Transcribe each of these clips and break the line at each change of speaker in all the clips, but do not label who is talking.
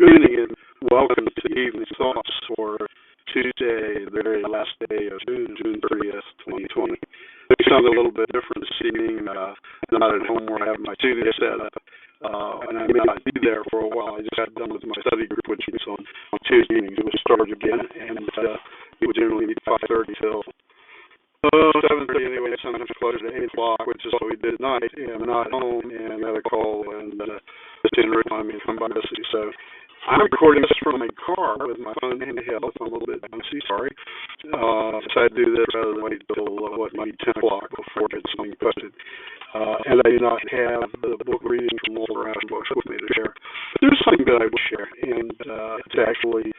Good evening and welcome to Evening Thoughts for Tuesday, the very last day of June, June 30th, 2020. It sounds a little bit different this evening. Not at home where I have my studio set up, and I may not be there for a while. I just got done with my study group, which is on Tuesday evenings. It will start again, and we would generally meet 5:30 till 7:30 anyway, sometimes closer to 8 o'clock, which is what we did tonight. And I'm not home, and I got a call, and just didn't remind me to come by to see. So I'm recording this from a car with my phone handheld. I'm a little bit bouncy, sorry. Decided to do this rather than wait until, maybe 10 o'clock before it's something posted. And I do not have the book reading from Walter Ash books with me to share. But there's something that I will share, and it's actually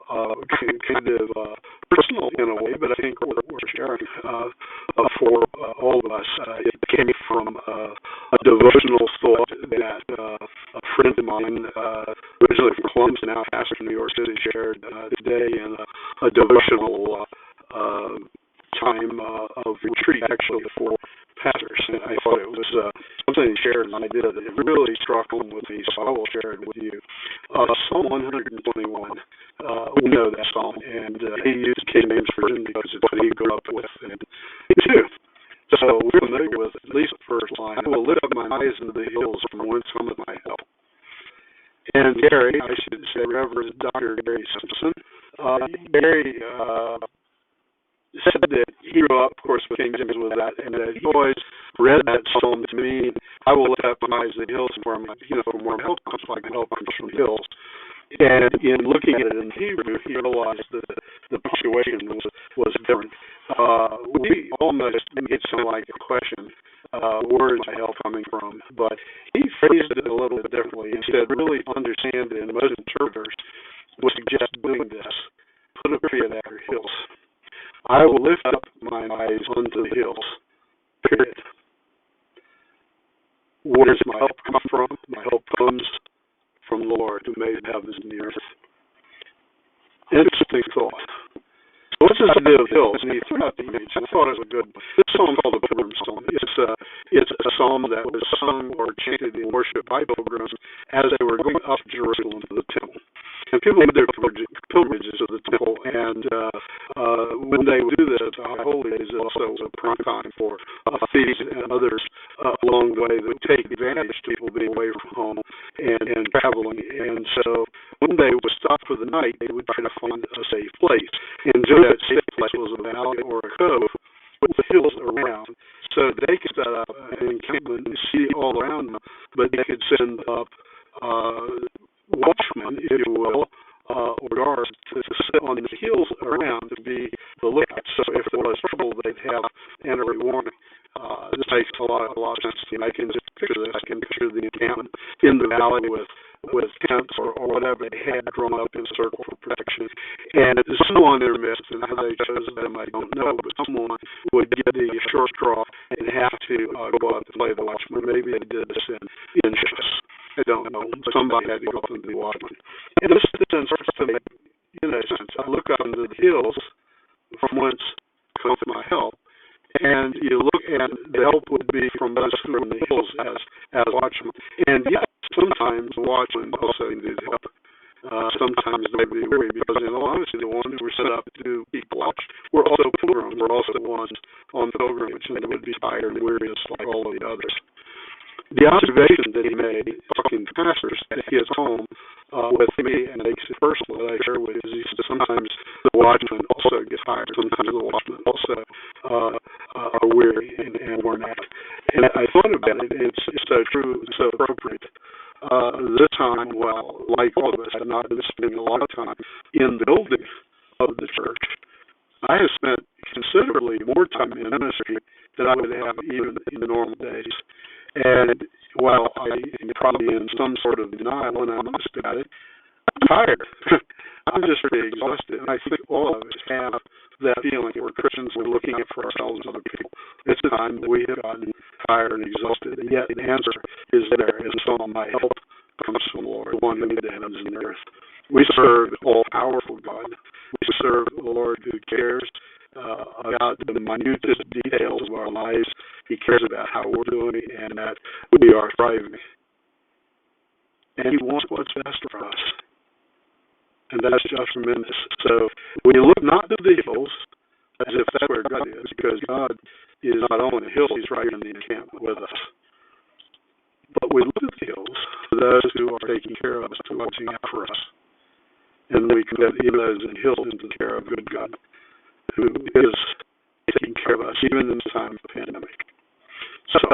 kind of personal in a way, but I think we're sharing for all of us. It came from a devotional thought that a friend of mine, originally from Columbus, now pastor in New York City, shared today in a devotional time of retreat, actually, for pastors. And I thought it was something he shared, and I did. It really struck home with me, so I will share it with you. Psalm 121. We know that psalm, and he used King James Version because it's what he grew up with, and me too. So we're familiar with at least the first line. I will lift up my eyes into the hills from whence cometh my help. And Gary, I should say Reverend Dr. Gary Simpson, Gary said that he grew up, of course, with King James with that, and that he always read that psalm to mean, I will lift up my eyes to the hills from where my help comes, like my help comes from the hills. And in looking at it in Hebrew, he realized that the punctuation was different. We almost made it sound like a question, where is my help coming from? But he phrased it a little bit differently. He said, really understand it, and most interpreters would suggest doing this. Put a period after hills. I will lift up my eyes unto the hills, period. Where does my help come from? My help comes from the Lord who made the heavens and the earth. Interesting thought. So what's this idea of hills? And he threw out the image, and I thought it was a good one. This psalm is called the Pilgrim Psalm. It's a psalm that was sung or chanted in worship by pilgrims as they were going up Jerusalem to the temple. And people did their pilgrimages to the temple, and when they would do this, the High Holy Days also was a prime time for thieves and others along the way that would take advantage of people being away from home and traveling. And so when they would stop for the night, they would try to find a safe place. And generally that safe place was a valley or a cove with the hills around. So they could set up an encampment and see all around them, but they could send up watchmen, if you will, or guards to sit on the hills around to be the lookout. So if there was trouble, they'd have an early warning. This makes a lot of sense to me. I can just picture this. I can picture the encampment in the valley with tents or whatever they had drawn up in a circle for protection. And someone in their midst, and how they chose them, I don't know, but someone would get the short straw and have to go out to play the watchman. Maybe they did this in shifts. I don't know, but somebody had to go up and be watchman. And this starts to make, sense. I look up into the hills from whence comes my help. And you look at the help would be from those who are in the hills as watchmen. And yet, sometimes watchmen also need help. Sometimes they would be weary because, in all honesty, the ones who were set up to keep watch were also pilgrims, were also the ones on pilgrimage, and they would be tired and weary just like all of the others. The observation that he made, talking to pastors at his home with me, and makes it personal that I share with you, is he said sometimes the watchmen also get tired. Sometimes the watchmen also are weary and worn out. And I thought about it. It's so true, so appropriate. This time, well, like all of us, I've not been spending a lot of time in the building of the church. I have spent considerably more time in ministry than I would have even in the normal days. And while I am probably in some sort of denial when I'm honest about it, I'm tired. I'm just pretty exhausted. And I think all of us have that feeling. We're Christians, we're looking at for ourselves and other people. It's a time that we have gotten tired and exhausted. And yet the answer is there. As a psalm, my help comes from the Lord, the one who made the heavens and the earth. We serve an all-powerful God. We serve the Lord who cares about the minutest details of our lives. He cares about how we're doing and that we are thriving. And he wants what's best for us. And that's just tremendous. So we look not to the hills as if that's where God is, because God is not on the hills, He's right in the encampment with us. But we look at the hills for those who are taking care of us, who are watching out for us. And we commit even those in hills into the care of good God, who is taking care of us, even in the time of the pandemic. So,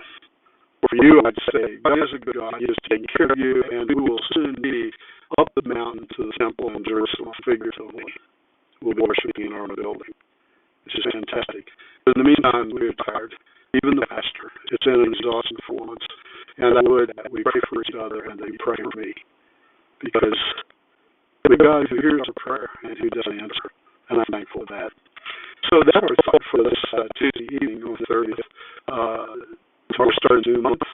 for you, I'd say, God is a good God. He is taking care of you, and we will soon be up the mountain to the temple in Jerusalem, figuratively. We'll be worshiping in our own building. It's just fantastic. But in the meantime, we're tired. Even the pastor. It's in an exhausting performance. And I would that we pray for each other and that you pray for me. Because the God who hears our prayer and who does answer. And I'm thankful for that. So that's our thought for this Tuesday evening on the 30th. We're starting a new month.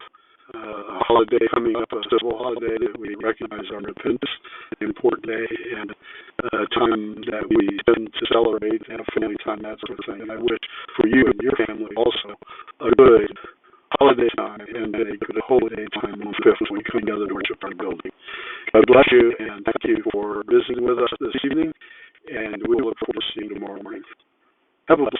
A holiday coming up, a civil holiday that we recognize our repentance, an important day, and a time that we spend to celebrate, and family time, that sort of thing. And I wish for you and your family also a good holiday time and a good holiday time on the 5th when we come together to worship our building. God bless you, and thank you for visiting with us this evening, and we look forward to seeing you tomorrow morning. Have a blessed